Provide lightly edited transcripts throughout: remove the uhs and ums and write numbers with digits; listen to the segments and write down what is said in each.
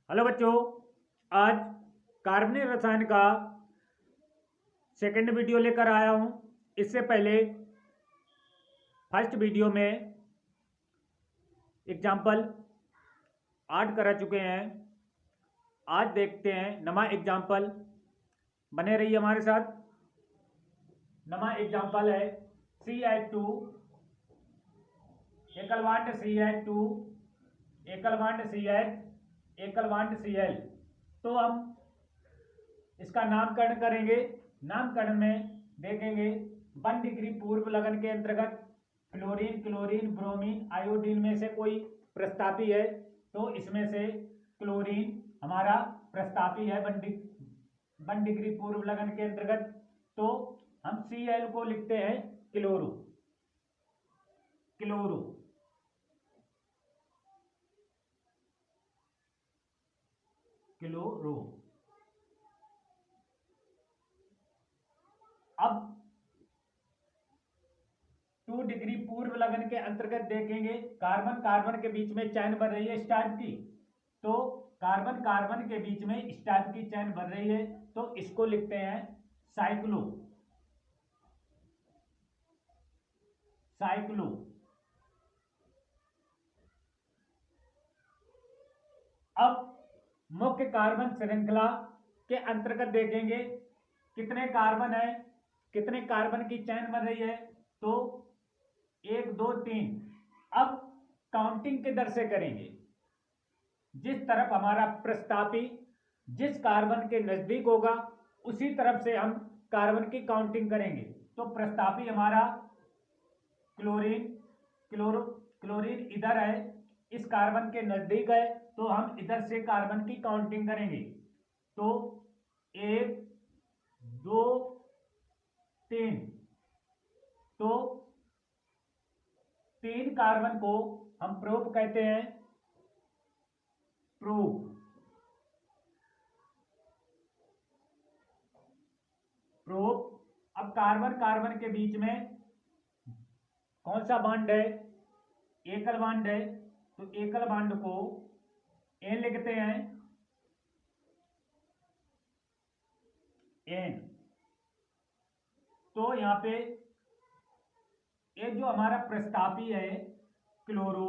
Hello बच्चों, आज कार्बनिक रसायन का सेकंड वीडियो लेकर आया हूं। इससे पहले फर्स्ट वीडियो में एग्जाम्पल 8 करा चुके हैं। आज देखते हैं नवा एग्जाम्पल। बने रहिए हमारे साथ। नवा एग्जाम्पल है CH2 एकल बॉन्ड CH2 एकल बॉन्ड CH एकल बॉन्ड Cl। तो हम इसका नामकरण करेंगे। नामकरण में देखेंगे 1 डिग्री पूर्व लगन के अंतर्गत फ्लोरीन, क्लोरीन, ब्रोमीन, आयोडीन में से कोई प्रस्तापी है, तो इसमें से क्लोरीन हमारा प्रस्तापी है 1 डिग्री पूर्व लगन के अंतर्गत। तो हम Cl को लिखते हैं क्लोरो। Chloro chloro. अब 2 डिग्री पूर्व लगन के अंतर्गत देखेंगे कार्बन कार्बन के बीच में चैन बन रही है इस टाइप की। तो कार्बन कार्बन के बीच में इस टाइप की चैन बन रही है, तो इसको लिखते हैं साइक्लो। साइक्लो। अब मुख्य कार्बन श्रृंखला के अंतर्गत देखेंगे कितने कार्बन है, कितने कार्बन की चैन बन रही है। तो 1 2 3। अब काउंटिंग के दर से करेंगे। जिस तरफ हमारा प्रस्तापी जिस कार्बन के नजदीक होगा उसी तरफ से हम कार्बन की काउंटिंग करेंगे। तो प्रस्तापी हमारा क्लोरीन, क्लोरीन इधर है, इस कार्बन के नजदीक है, तो हम इधर से कार्बन की काउंटिंग करेंगे। तो 1 2 3। तो 3 कार्बन को हम प्रोप कहते हैं। प्रोप। प्रोप। अब कार्बन कार्बन के बीच में कौन सा बॉन्ड है? एकल बॉन्ड है, तो एकल बॉन्ड को एन लिखते हैं। एन। तो यहां पे ये जो हमारा प्रस्तापी है क्लोरो,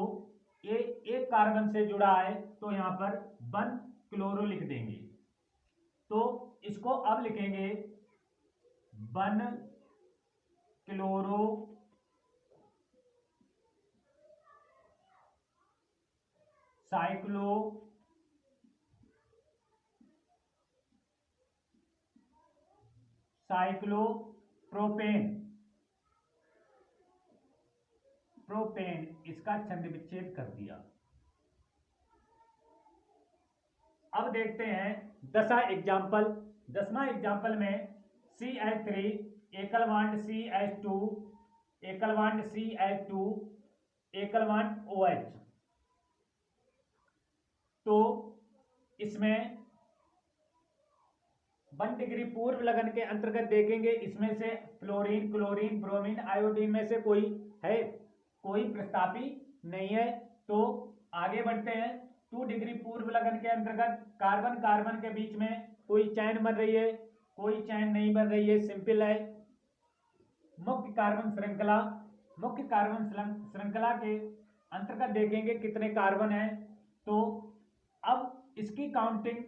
ये एक कार्बन से जुड़ा है, तो यहां पर 1 क्लोरो लिख देंगे। तो इसको अब लिखेंगे 1 क्लोरो साइक्लो साइक्लोप्रोपेन। प्रोपेन इसका छंद विच्छेद कर दिया। अब देखते हैं 10वां एग्जाम्पल। 10वां एग्जाम्पल में CH3 एकल बॉन्ड CH2 एकल बॉन्ड CH2 एकल बॉन्ड OH। तो इसमें 1 डिग्री पूर्व लगन के अंतर्गत देखेंगे इसमें से फ्लोरीन, क्लोरीन, ब्रोमीन, आयोडीन में से कोई है, कोई प्रस्तापी नहीं है। तो आगे बढ़ते हैं। 2 डिग्री पूर्व लगन के अंतर्गत कार्बन कार्बन के बीच में कोई चैन बन रही है, कोई चैन नहीं बन रही है, सिंपल है। मुख्य कार्बन श्रृंखला, मुख्य कार्बन श्रृंखला के अंतर्गत देखेंगे कितने कार्बन हैं। तो अब इसकी काउंटिंग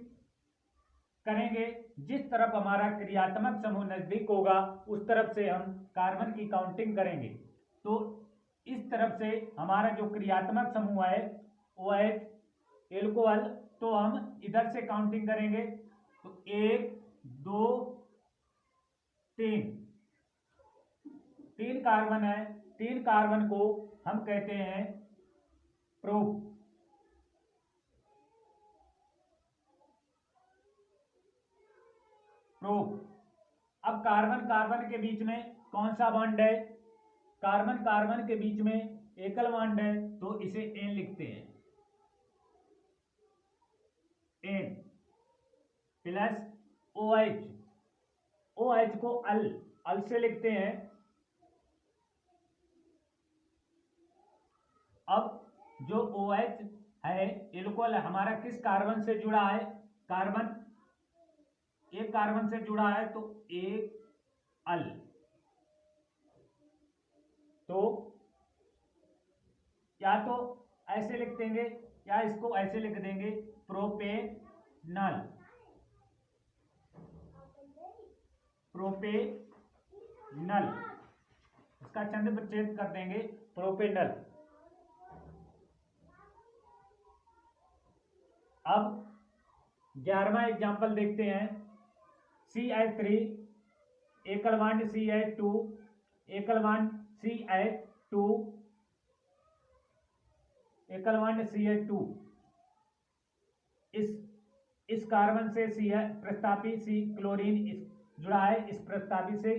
करेंगे। जिस तरफ हमारा क्रियात्मक समूह नजदीक होगा उस तरफ से हम कार्बन की काउंटिंग करेंगे। तो इस तरफ से हमारा जो क्रियात्मक समूह है OH एल्कोहल, तो हम इधर से काउंटिंग करेंगे। तो 1 2 3। 3 कार्बन है, 3 कार्बन को हम कहते हैं प्रोप। प्रोप। अब कार्बन कार्बन के बीच में कौन सा बॉन्ड है? कार्बन कार्बन के बीच में एकल बॉन्ड है, तो इसे एन लिखते हैं। N plus OH। OH को अल से लिखते हैं। अब जो OH है एल्कोहल हमारा किस कार्बन से जुड़ा है, कार्बन, एक कार्बन से जुड़ा है तो एक अल, तो या तो ऐसे लिख देंगे या इसको ऐसे लिख देंगे प्रोपेनल, प्रोपेनल, इसका छंद विच्छेद कर देंगे प्रोपेनल। अब 11वां एग्जाम्पल देखते हैं। CH3 एकल बॉन्ड CH2, एकल बॉन्ड CH2, एकल बॉन्ड CH2, इस कार्बन से प्रस्तापी C क्लोरीन जुड़ा है, इस प्रस्तापी से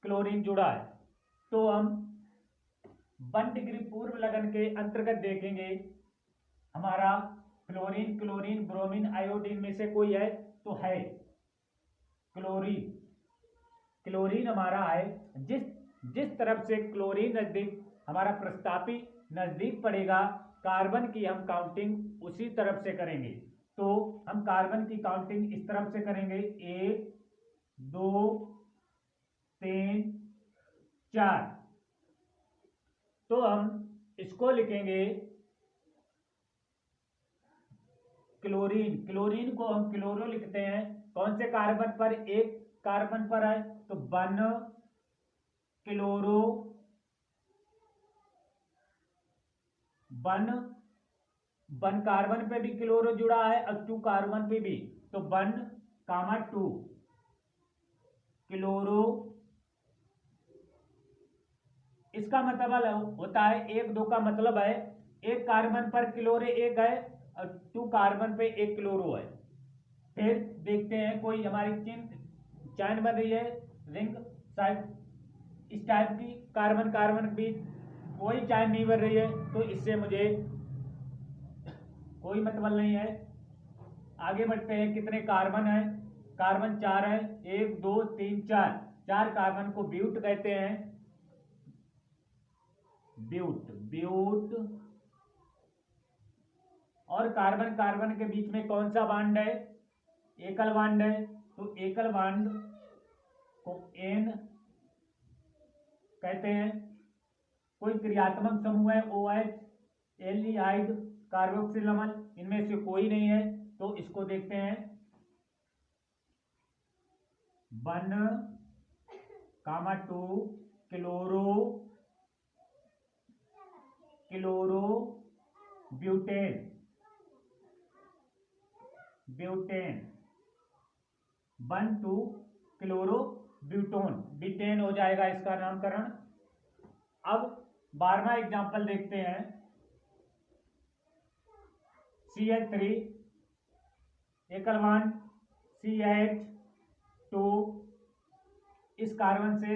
क्लोरीन जुड़ा है। तो हम 1 डिग्री पूर्व लगन के अंतर्गत देखेंगे हमारा फ्लोरीन, क्लोरीन, ब्रोमीन, आयोडीन में से कोई है तो है क्लोरीन। क्लोरीन हमारा है, जिस तरफ से क्लोरीन नजदीक हमारा प्रस्तापी नजदीक पड़ेगा, कार्बन की हम काउंटिंग उसी तरफ से करेंगे। तो हम कार्बन की काउंटिंग इस तरफ से करेंगे, 1 2 3 4। तो हम इसको लिखेंगे क्लोरीन। क्लोरीन को हम क्लोरो लिखते हैं, कौन से कार्बन पर, एक कार्बन पर है तो 1 क्लोरो, 1 कार्बन पे भी क्लोरो जुड़ा है और 2 कार्बन पे भी, तो 1, 2 क्लोरो। इसका मतलब होता है 1 2 का मतलब है एक कार्बन पर क्लोरो एक है और 2 कार्बन पे एक क्लोरो है। फिर देखते हैं कोई हमारी चैन बन रही है रिंग शायद इस टाइप की, कार्बन कार्बन के बीच कोई चैन नहीं बन रही है, तो इससे मुझे कोई मतलब नहीं है। आगे बढ़ते हैं, कितने कार्बन है, कार्बन 4 है, 1 2 3 4, 4 कार्बन को ब्यूट कहते हैं, ब्यूट, ब्यूट। और कार्बन कार्बन के बीच में कौन सा बॉन्ड है, एकल बॉन्ड है, तो एकल बॉन्ड को एन कहते हैं। कोई क्रियात्मक समूह है OH, एल्डिहाइड, कार्बोक्सिल अम्ल, इनमें से कोई नहीं है, तो इसको देखते हैं 1 2 chloro, chloro butane, butane, 1 2 chloro butane, butene हो जाएगा इसका नामकरण। अब 12वां एग्जाम्पल देखते हैं। CH3 एकल बॉन्ड CH2, इस कार्बन से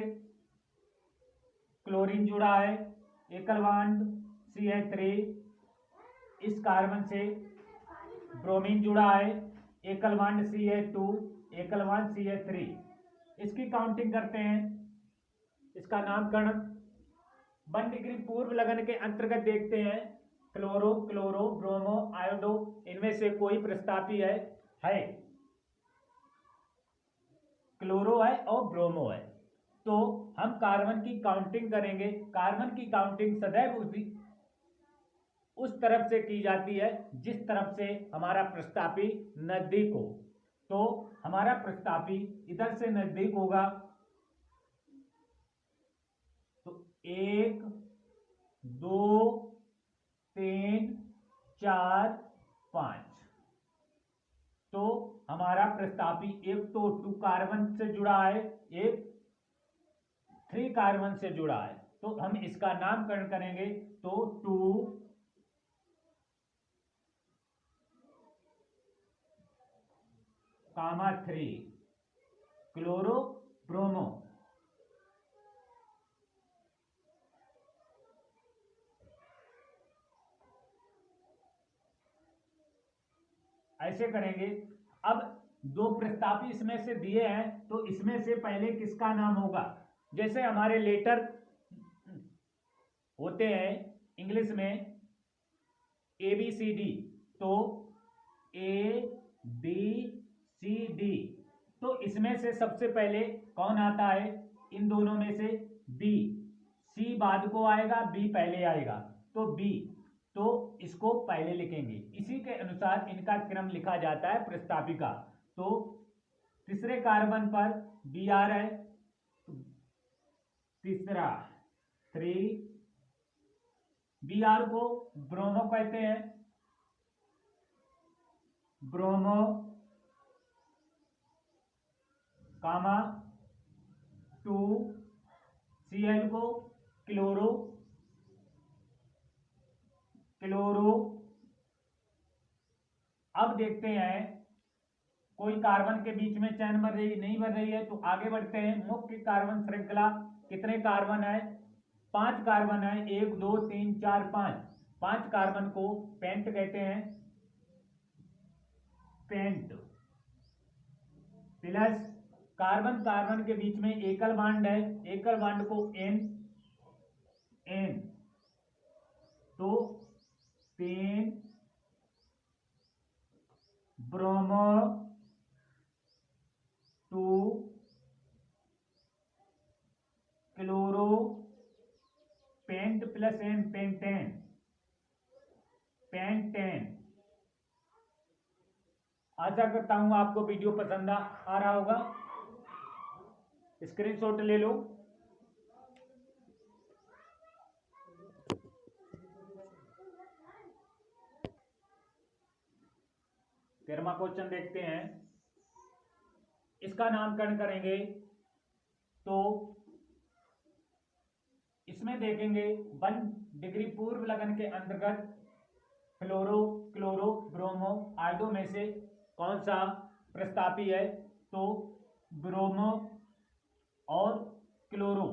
क्लोरीन जुड़ा है, एकल बॉन्ड CH3, इस कार्बन से ब्रोमीन जुड़ा है, एकल बॉन्ड CH2, एकल बॉन्ड CH3। इसकी काउंटिंग करते हैं, इसका नामकरण 1 डिग्री पूर्व लगन के अंतर्गत देखते हैं। क्लोरो, क्लोरो, ब्रोमो, आयोडो, इनमें से कोई प्रस्तापी है क्लोरो है और ब्रोमो है। तो हम कार्बन की काउंटिंग करेंगे। कार्बन की काउंटिंग सदैव उस तरफ से की जाती है जिस तरफ से हमारा प्रस्तापी नजदीक हो। तो हमारा प्रस्तापी इधर से नजदीक होगा, तो 1 2 3 4 5। तो हमारा प्रस्तापी एक तो 2 कार्बन से जुड़ा है, एक 3 कार्बन से जुड़ा है, तो हम इसका नामकरण करेंगे, तो 2 3 क्लोरो ब्रोमो। ऐसे करेंगे। अब 2 प्रस्तापी इसमें से दिए हैं, तो इसमें से पहले किसका नाम होगा, जैसे हमारे लेटर होते हैं इंग्लिश में ABCD, तो ABCD, तो इसमें से सबसे पहले कौन आता है? इन दोनों में से B। C बाद को आएगा, B पहले आएगा, तो B, तो इसको पहले लिखेंगे। इसी के अनुसार इनका क्रम लिखा जाता है प्रस्ताविका। तो तीसरे कार्बन पर Br है, तीसरा 3, Br को ब्रोमो कहते हैं, ब्रोमो, कामा 2, Cl को क्लोरो, क्लोरो। अब देखते हैं कोई कार्बन के बीच में चैन बन रही नहीं बन रही है, तो आगे बढ़ते हैं। मुख्य कार्बन श्रृंखला कितने कार्बन है? 5 कार्बन है, 1 2 3 4 5। 5 कार्बन को पेंट कहते हैं, पेंट। प्लस कार्बन कार्बन के बीच में एकल बॉन्ड है, एकल बॉन्ड को N, तो pen bromo 2 chloro, pent plus N, pentane, pentane. आशा करता हूं आपको वीडियो पसंद आ रहा होगा। स्क्रीनशॉट ले लो। तेरहवां क्वेश्चन देखते हैं। इसका नामकरण करेंगे तो इसमें देखेंगे 1 डिग्री पूर्व लगन के अंतर्गत फ्लोरो, क्लोरो, ब्रोमो आयोडो में से कौन सा प्रस्तापी है? तो ब्रोमो और क्लोरो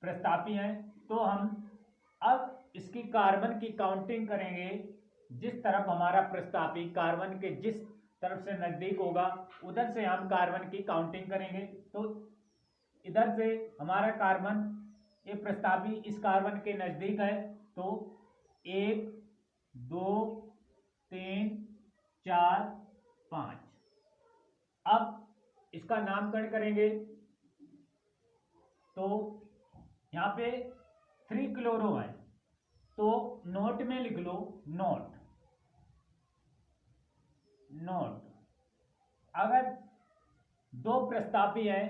प्रस्तापी हैं। तो हम अब इसकी कार्बन की काउंटिंग करेंगे। जिस तरफ हमारा प्रस्तापी कार्बन के जिस तरफ से नजदीक होगा उधर से हम कार्बन की काउंटिंग करेंगे। तो इधर से हमारा कार्बन, ये प्रस्तापी इस कार्बन के नजदीक है, तो 1 2 3 4 5। अब इसका नामकरण करेंगे तो यहाँ पे 3 क्लोरो है, तो नोट में लिख लो, नोट, नोट। अगर 2 प्रस्तापी है,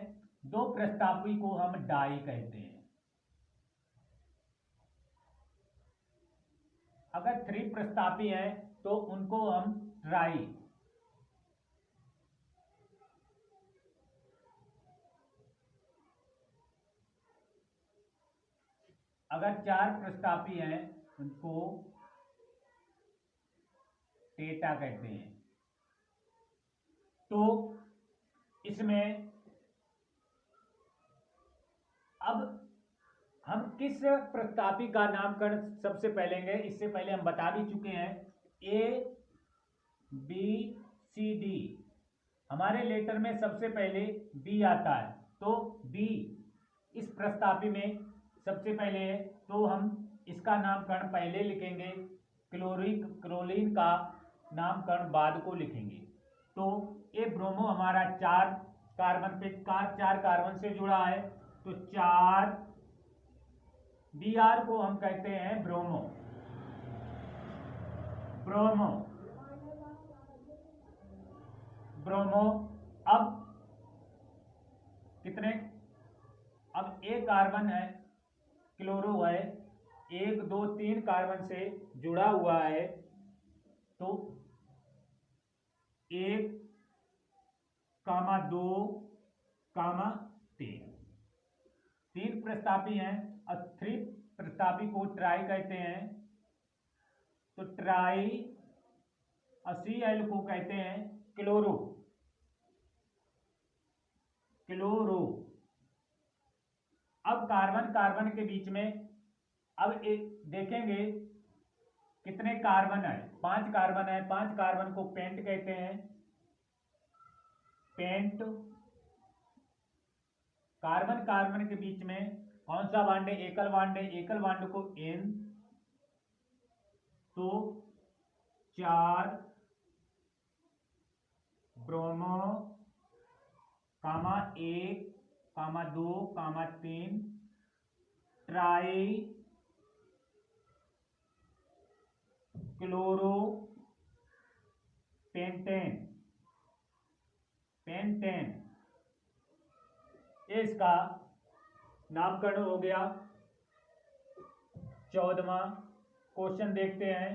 2 प्रस्तापी को हम डाई कहते हैं। अगर 3 प्रस्तापी है तो उनको हम ट्राई, अगर 4 प्रस्तापी हैं उनको टेटा कहते हैं। तो इसमें अब हम किस प्रस्तापी का नामकरण सबसे पहले लेंगे, इससे पहले हम बता भी चुके हैं। ABCD, हमारे लेटर में सबसे पहले B आता है, तो B इस प्रस्तापी में सबसे पहले है, तो हम इसका नामकरण पहले लिखेंगे, क्लोरीन का नामकरण बाद को लिखेंगे। तो ये ब्रोमो हमारा 4 कार्बन पे 4 कार्बन से जुड़ा है, तो 4, Br को हम कहते हैं ब्रोमो, ब्रोमो, ब्रोमो। अब कितने, अब एक कार्बन है, क्लोरो है, 1 2 3 कार्बन से जुड़ा हुआ है, तो 1 कामा 2 कामा 3 प्रस्तापी हैं। और 3 प्रस्तापी को ट्राई कहते हैं, तो ट्राई, और Cl को कहते हैं क्लोरो, क्लोरो। अब कार्बन कार्बन के बीच में अब एक देखेंगे कितने कार्बन है, 5 कार्बन है, 5 कार्बन को पेंट कहते हैं, पेंट। कार्बन कार्बन के बीच में कौन सा बॉन्ड है? एकल बॉन्ड है, एकल बॉन्ड को N, 4 ब्रोमो, कामा 1, कामा 2, कामा 3 ट्राई क्लोरो पेंटेन, पेंटेन। ये इसका नामकरण हो गया। 14वां क्वेश्चन देखते हैं।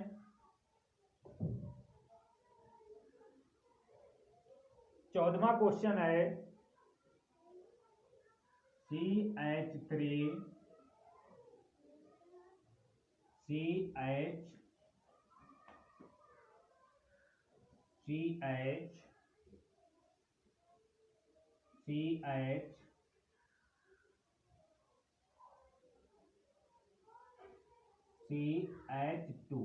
14वां क्वेश्चन है CH3 CH CH CH CH2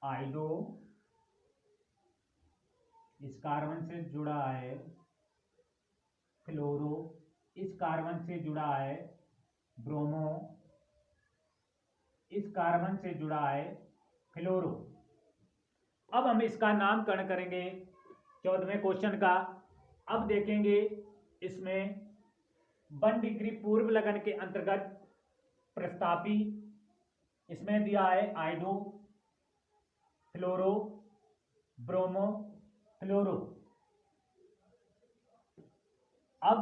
आइडो, इस कार्बन से जुड़ा है फ्लोरो, इस कार्बन से जुड़ा है ब्रोमो, इस कार्बन से जुड़ा है फ्लोरो। अब हम इसका नामकरण करेंगे 14वें क्वेश्चन का। अब देखेंगे इसमें 1 डिग्री पूर्व लगन के अंतर्गत प्रस्तापी इसमें दिया है आइडो, फ्लोरो, ब्रोमो, फ्लोरो। अब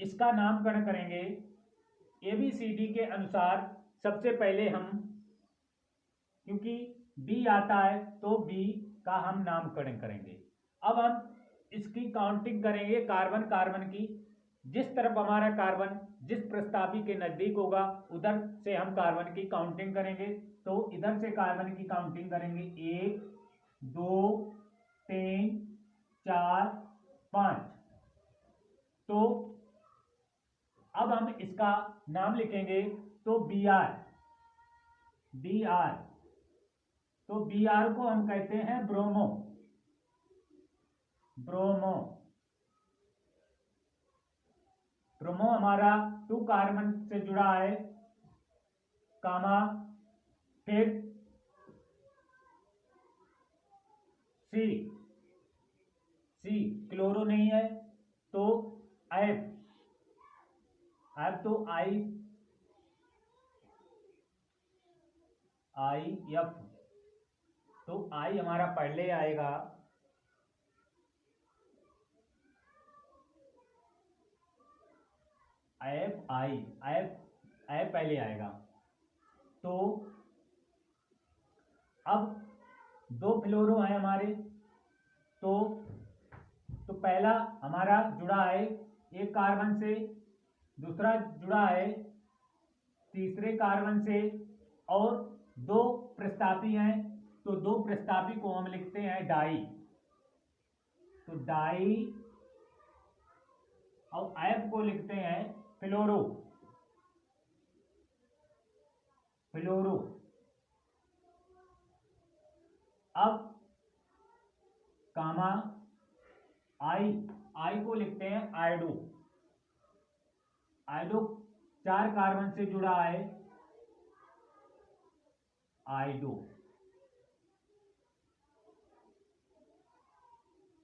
इसका नामकरण करेंगे ABCD के अनुसार। सबसे पहले हम, क्योंकि B आता है तो B का हम नामकरण करेंगे। अब हम इसकी काउंटिंग करेंगे कार्बन कार्बन की। जिस तरफ हमारा कार्बन जिस प्रस्तापी के नजदीक होगा उधर से हम कार्बन की काउंटिंग करेंगे। तो इधर से कार्बन की काउंटिंग करेंगे 1 2 3 4 5। तो अब हम इसका नाम लिखेंगे तो Br, Br। तो Br को हम कहते हैं ब्रोमो, ब्रोमो। ब्रोमो हमारा 2 कार्बन से जुड़ा है, कामा, फिर C, C क्लोरो नहीं है तो F, F तो I F, तो I हमारा पहले आएगा, F पहले आएगा। तो अब 2 फ्लोरो है हमारे, तो पहला हमारा जुड़ा है एक कार्बन से, दूसरा जुड़ा है तीसरे कार्बन से, और 2 प्रस्तापी हैं। तो 2 प्रस्तापी को हम लिखते हैं डाई, तो डाई, और F को लिखते हैं फ्लोरो, फ्लोरो। अब कामा I को लिखते हैं आइडो, आइडो 4 कार्बन से जुड़ा है, आइडो।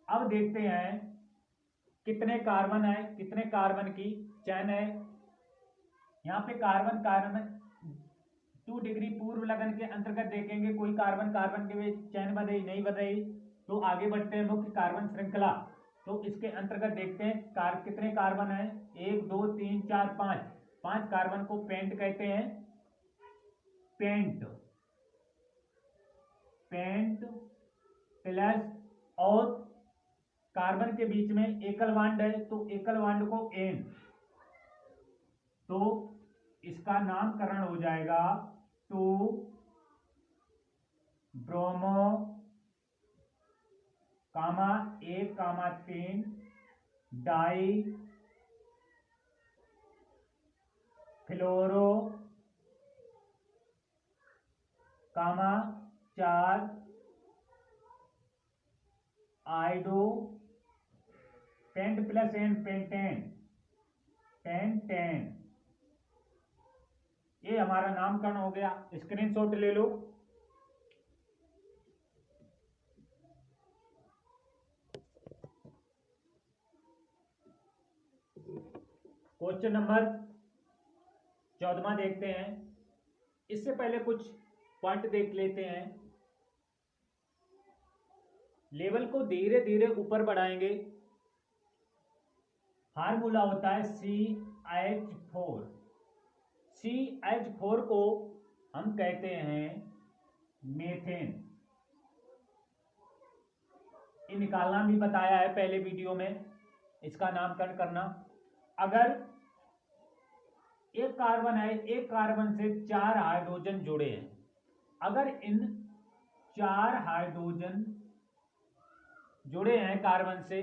अब देखते हैं कितने कार्बन है, कितने कार्बन की चैन है। यहाँ पे कार्बन कार्बन 2 डिग्री पूर्व लगन के अंतर्गत देखेंगे कोई कार्बन कार्बन के बीच चैन बदली नहीं बदली। तो आगे बढ़ते हैं मुख्य कार्बन श्रृंखला। तो इसके अंतर्गत देखते हैं कितने कार्बन है, 1 2 3 4 5। 5 कार्बन को पेंट कहते हैं, पेंट, पेंट प्लस, और कार्बन के बीच में एकल बॉन्ड है तो एकल बॉन्ड को एन। तो इसका नामकरण हो जाएगा 2 ब्रोमो, कामा 1 कामा 3 डाई फ्लोरो, कामा 4 आइडो, पेंट प्लस एन पेंटेन, 10 10। ये हमारा नामकरण हो गया, स्क्रीनशॉट ले लो। क्वेश्चन नंबर 14 देखते हैं। इससे पहले कुछ पॉइंट देख लेते हैं। लेवल को धीरे धीरे ऊपर बढ़ाएंगे। फार्मूला होता है CH4। CH4 को हम कहते हैं मीथेन। ये निकालना भी बताया है पहले वीडियो में, इसका नामकरण करना। अगर एक कार्बन है, एक कार्बन से 4 हाइड्रोजन जुड़े हैं, अगर इन 4 हाइड्रोजन जुड़े हैं कार्बन से,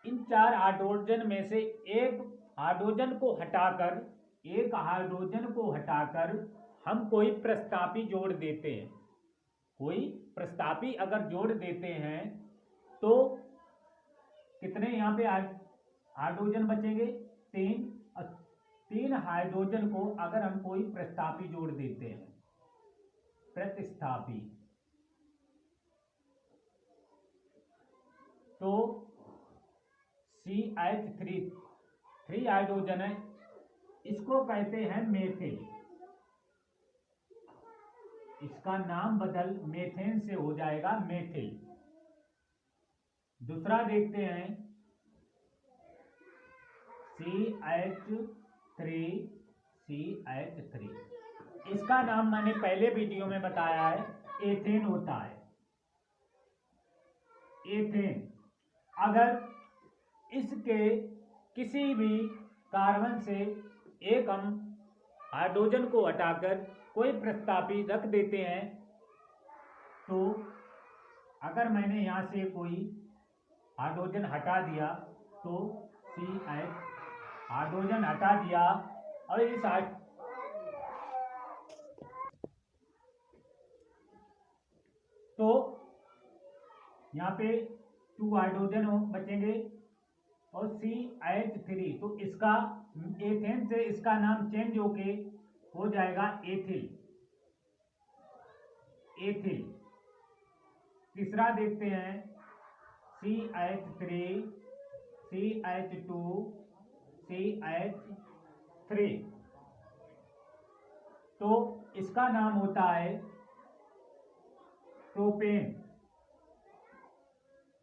इन 4 हाइड्रोजन में से एक हाइड्रोजन को हटाकर हम कोई प्रस्तापी जोड़ देते हैं। कोई प्रस्तापी अगर जोड़ देते हैं तो कितने यहाँ पे हाइड्रोजन बचेंगे? 3। 3 हाइड्रोजन को अगर हम कोई प्रस्तापी जोड़ देते हैं, प्रतिस्थापी, तो CH3 3 हाइड्रोजन है, इसको कहते हैं मेथिल। इसका नाम बदल मेथेन से हो जाएगा मेथिल। दूसरा देखते हैं CH3। इसका नाम मैंने पहले वीडियो में बताया है, एथेन होता है। एथेन। अगर इसके किसी भी कार्बन से एक हम हाइड्रोजन को हटाकर कोई प्रस्तापी रख देते हैं, तो अगर मैंने यहाँ से कोई हाइड्रोजन हटा दिया तो CH हाइड्रोजन हटा दिया और इस तो यहाँ पे 2 हाइड्रोजन बचेंगे और CH3, तो इसका एथेन से इसका नाम चेंज होके हो जाएगा एथिल। एथिल। तीसरा देखते हैं CH3 CH2 CH3, तो इसका नाम होता है प्रोपेन।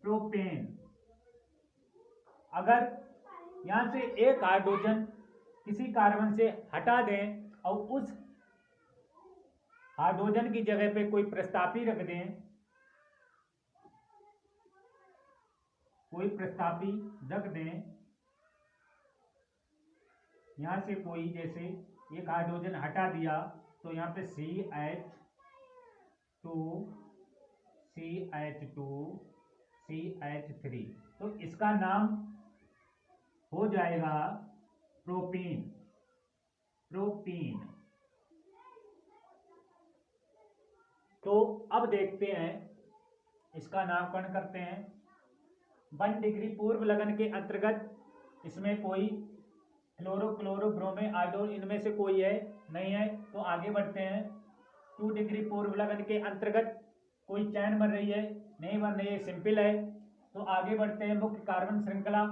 प्रोपेन। अगर यहां से एक हाइड्रोजन किसी कार्बन से हटा दें और उस हाइड्रोजन की जगह पे कोई प्रस्तापी रख दें, यहां से कोई जैसे एक हाइड्रोजन हटा दिया तो यहाँ पे CH2 CH3, तो इसका नाम हो जाएगा प्रोपीन। प्रोपीन। तो अब देखते हैं, इसका नामकरण करते हैं। 1 डिग्री पूर्व लगन के अंतर्गत इसमें कोई क्लोरो क्लोरो ब्रोमे आयोडो इनमें से कोई है नहीं है, तो आगे बढ़ते हैं। 2 डिग्री पूर्व लगन के अंतर्गत कोई चैन बन रही है नहीं बन रही है, सिंपल है, तो आगे बढ़ते हैं। मुख्य कार्बन श्रृंखला।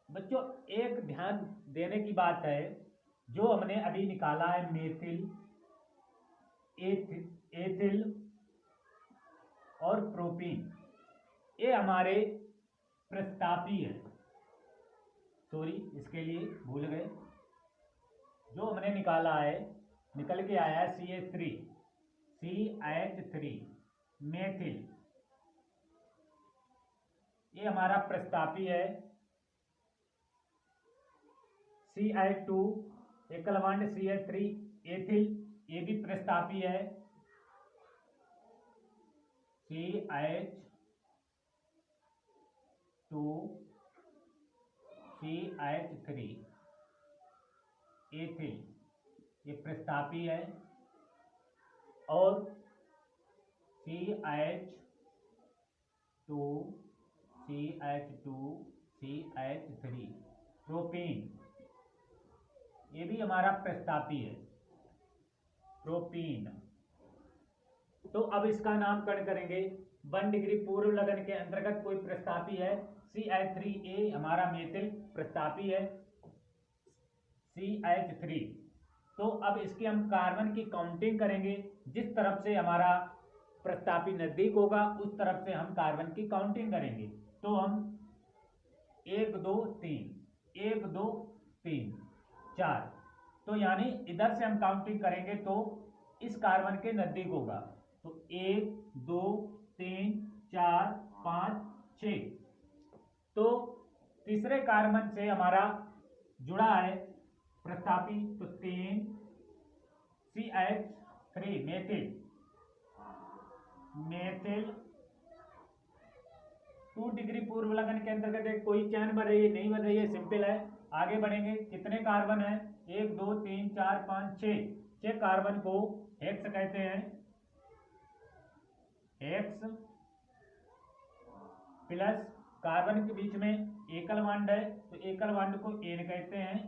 बच्चों एक ध्यान देने की बात है, जो हमने अभी निकाला है मेथिल, एथिल और प्रोपीन, ये हमारे प्रस्तापी है। सॉरी, इसके लिए भूल गए। जो हमने निकाला है, निकल के आया है CH3 मेथिल, ये हमारा प्रस्तापी है। CH2 एकल बॉन्ड CH3 एथिल, ये भी प्रस्तापी है। CH2 CH3 एथिल, ये प्रस्तापी है। और CH2 CH3 प्रोपीन, ये भी हमारा प्रस्तापी है, प्रोपीन। तो अब इसका नामकरण करेंगे। 1 डिग्री पूर्व लगन के अंतर्गत कोई प्रस्तापी है, CH3A हमारा मेथिल प्रस्तापी है, CH3। तो अब इसके हम कार्बन की काउंटिंग करेंगे। जिस तरफ से हमारा प्रस्तापी नजदीक होगा उस तरफ से हम कार्बन की काउंटिंग करेंगे। तो हम 1 2 3 1 2 3 4, तो यानी इधर से हम काउंटिंग करेंगे तो इस कार्बन के नजदीक होगा। तो 1 2 3 4 5 6। तो तीसरे कार्बन से हमारा जुड़ा है प्रस्तापी, तो 3 CH3 मेथिल, मेथिल 2 डिग्री पूर्व लगन के अंतर्गत कोई चैन बन रही है, नहीं बन रही है, सिंपल है। आगे बढ़ेंगे। कितने कार्बन है? 1 2 3 4 5 6। 6 कार्बन को हेक्स कहते हैं, हेक्स। प्लस कार्बन के बीच में एकल बॉन्ड है, तो एकल बॉन्ड को एन कहते हैं।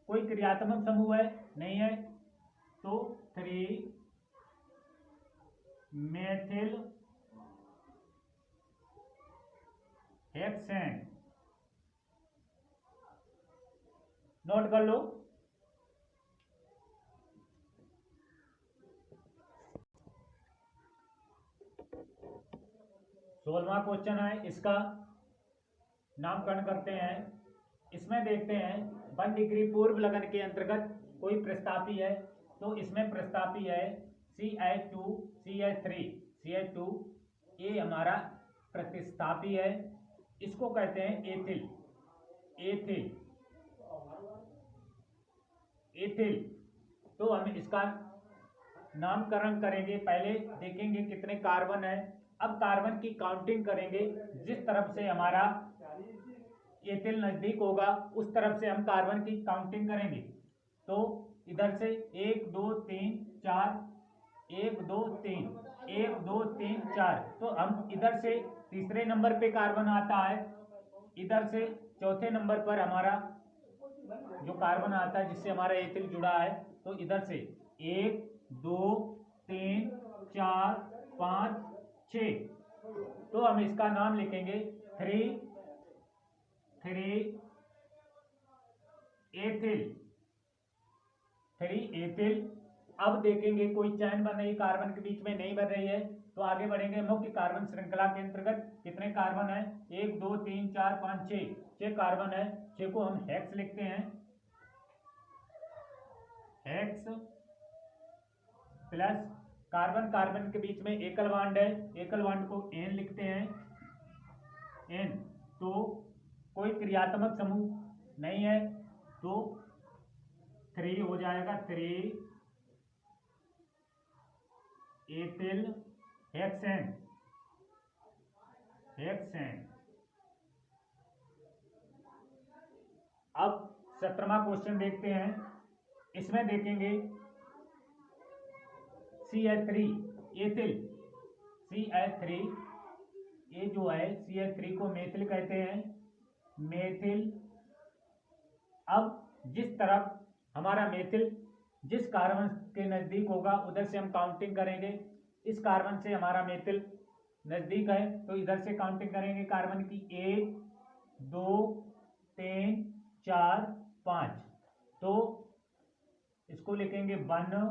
कोई क्रियात्मक समूह है? नहीं है, तो 3 मेथिल हेक्सेन। नोट कर लो। सोलहवां क्वेश्चन है, इसका नामकरण करते हैं। इसमें देखते हैं 1 डिग्री पूर्व लगन के अंतर्गत कोई प्रस्तापी है, तो इसमें प्रस्तापी है CH2 CH3। CH2 ये हमारा प्रतिस्थापी है, इसको कहते हैं एथिल, एथिल, एथिल। तो हम इसका नामकरण करेंगे। पहले देखेंगे कितने कार्बन है, अब कार्बन की काउंटिंग करेंगे। जिस तरफ से हमारा एथिल नजदीक होगा उस तरफ से हम कार्बन की काउंटिंग करेंगे। तो इधर से 1 2 3 4, 1 2 3 1 2 3 4। तो हम इधर से तीसरे नंबर पे कार्बन आता है, इधर से चौथे नंबर पर हमारा जो कार्बन आता है जिससे हमारा एथिल जुड़ा है, तो इधर से 1 2 3 4 5 6। तो हम इसका नाम लिखेंगे 3 एथिल, 3 एथिल। अब देखेंगे कोई चैन बन रही कार्बन के बीच में, नहीं बन रही है, तो आगे बढ़ेंगे। मुख्य कार्बन श्रृंखला के अंतर्गत कितने कार्बन है? 1 2 3 4 5 6। 6 कार्बन है, 6 को हम हेक्स लिखते हैं, हेक्स। प्लस कार्बन कार्बन के बीच में एकल बॉन्ड है, एकल बॉन्ड को एन लिखते हैं, एन। तो कोई क्रियात्मक समूह नहीं है, तो 3 हो जाएगा, 3 एथिल हेक्सेन, हेक्सेन। अब 17वां क्वेश्चन देखते हैं। इसमें देखेंगे CH3 एथिल, CH3 ये जो है CH3 को मेथिल कहते हैं, मेथिल। अब जिस तरफ हमारा मेथिल जिस कार्बन के नजदीक होगा उधर से हम काउंटिंग करेंगे। इस कार्बन से हमारा मेथिल नजदीक है, तो इधर से काउंटिंग करेंगे कार्बन की, 1 2 3 4 5। तो इसको लिखेंगे 1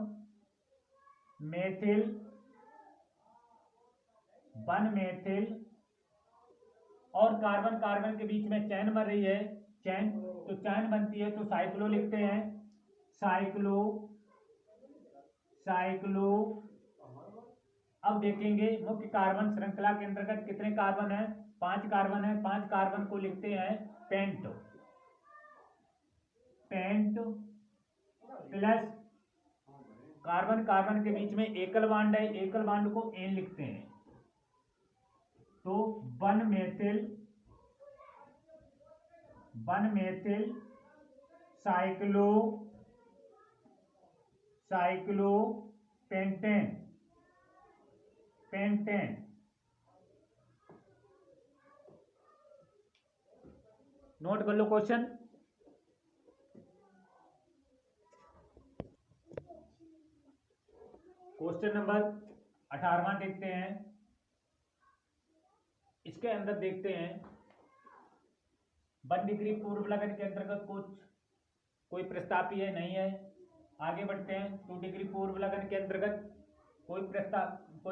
मेथिल, 1 मेथिल। और कार्बन कार्बन के बीच में चैन बन रही है, चैन, तो चैन बनती है तो साइक्लो लिखते हैं, साइक्लो, साइक्लो। अब देखेंगे मुख्य कार्बन श्रृंखला के अंतर्गत कितने कार्बन है? 5 कार्बन है, 5 कार्बन को लिखते हैं pent, pent. Plus carbon carbon के बीच में एकल बॉन्ड है, एकल बॉन्ड को एन लिखते हैं, तो 1 methyl, 1 methyl cyclo, cyclo pentane, pentane. Note कर लो क्वेश्चन। क्वेश्चन नंबर 18वां देखते हैं। इसके अंदर देखते हैं 1 डिग्री पूर्व लगन के अंतर्गत कोई प्रस्तापी है, नहीं है। आगे बढ़ते हैं। 2 डिग्री पूर्व लगन के अंतर्गत कोई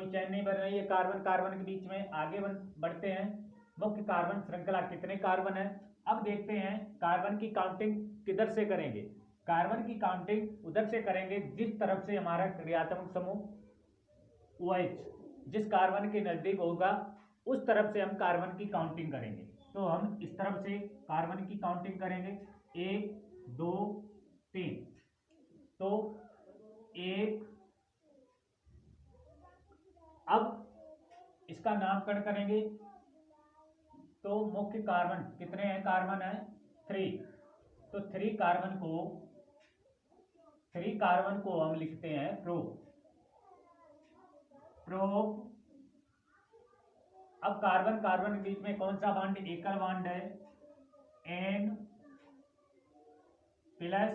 चैन नहीं बन रही है कार्बन कार्बन के बीच में। आगे बढ़ते हैं। मुख्य कार्बन श्रृंखला कितने कार्बन है। अब देखते हैं कार्बन की काउंटिंग किधर से करेंगे। कार्बन की काउंटिंग उधर से करेंगे जिस तरफ से हमारा क्रियात्मक समूह OH जिस कार्बन के नजदीक होगा उस तरफ से हम कार्बन की काउंटिंग करेंगे। तो हम इस तरफ से कार्बन की काउंटिंग करेंगे 1 2 3। तो 1, अब इसका नामकरण करेंगे। तो मुख्य कार्बन कितने हैं, कार्बन है 3। तो 3 कार्बन को हम लिखते हैं प्रोप। अब कार्बन कार्बन के बीच में कौन सा बॉन्ड, एकल बॉन्ड है N प्लस।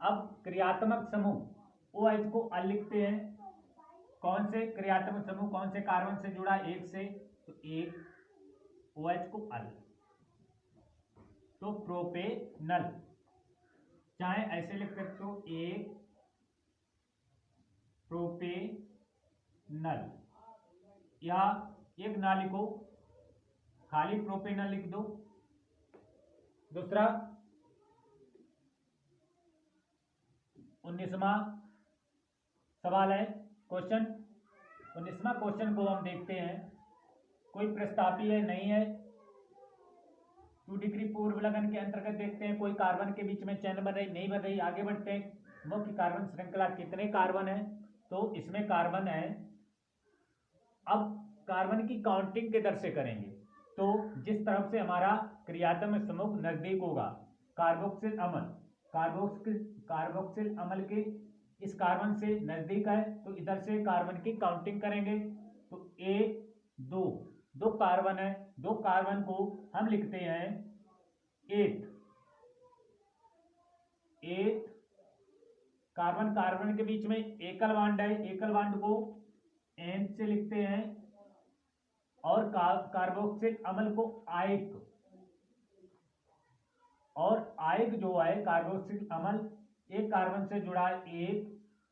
अब क्रियात्मक समूह OH को अल लिखते हैं। कौन से क्रियात्मक समूह कौन से कार्बन से जुड़ा, 1 से। तो 1 OH को अल, तो प्रोपेनल। चाहे ऐसे लिख सकते हो 1 प्रोपेनल, या एक ना लिखो खाली प्रोपेनल लिख दो। दूसरा 19वां सवाल है क्वेश्चन। 19वां क्वेश्चन को हम देखते हैं। कोई प्रस्तापी है, नहीं है। 2 डिग्री पूर्व लगन के अंतर्गत देखते हैं कोई कार्बन के बीच में चैन बन रही, नहीं बन रही। आगे बढ़ते हैं। मुख्य कार्बन श्रृंखला कितने कार्बन है। तो इसमें कार्बन है। अब कार्बन की काउंटिंग किधर से करेंगे। तो जिस तरफ से हमारा क्रियात्मक समूह नजदीक होगा, कार्बोक्सिल अम्ल के इस कार्बन से नजदीक है, तो इधर से कार्बन की काउंटिंग करेंगे। तो 1 2 कार्बन है, 2 कार्बन को हम लिखते हैं 8। कार्बन कार्बन के बीच में एकल बॉन्ड है, एकल बॉन्ड को N से लिखते हैं। और कार्बोक्सिल अम्ल को आयक, और आयक जो है कार्बोक्सिल अम्ल एक कार्बन से जुड़ा है, एक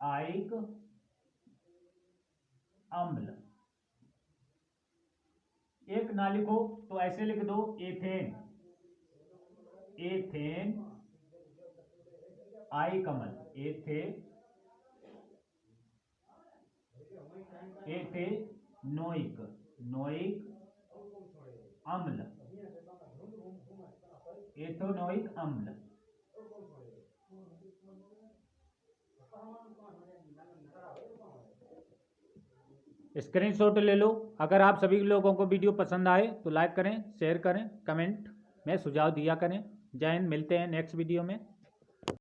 आयक अम्ल। एक ना लिखो तो ऐसे लिख दो एथेन आयक अम्ल, एथेनोइक अम्ल, एथेनोइक अम्ल। स्क्रीनशॉट ले लो। अगर आप सभी लोगों को वीडियो पसंद आए तो लाइक करें, शेयर करें, कमेंट में सुझाव दिया करें। जय हिंद। मिलते हैं नेक्स्ट वीडियो में।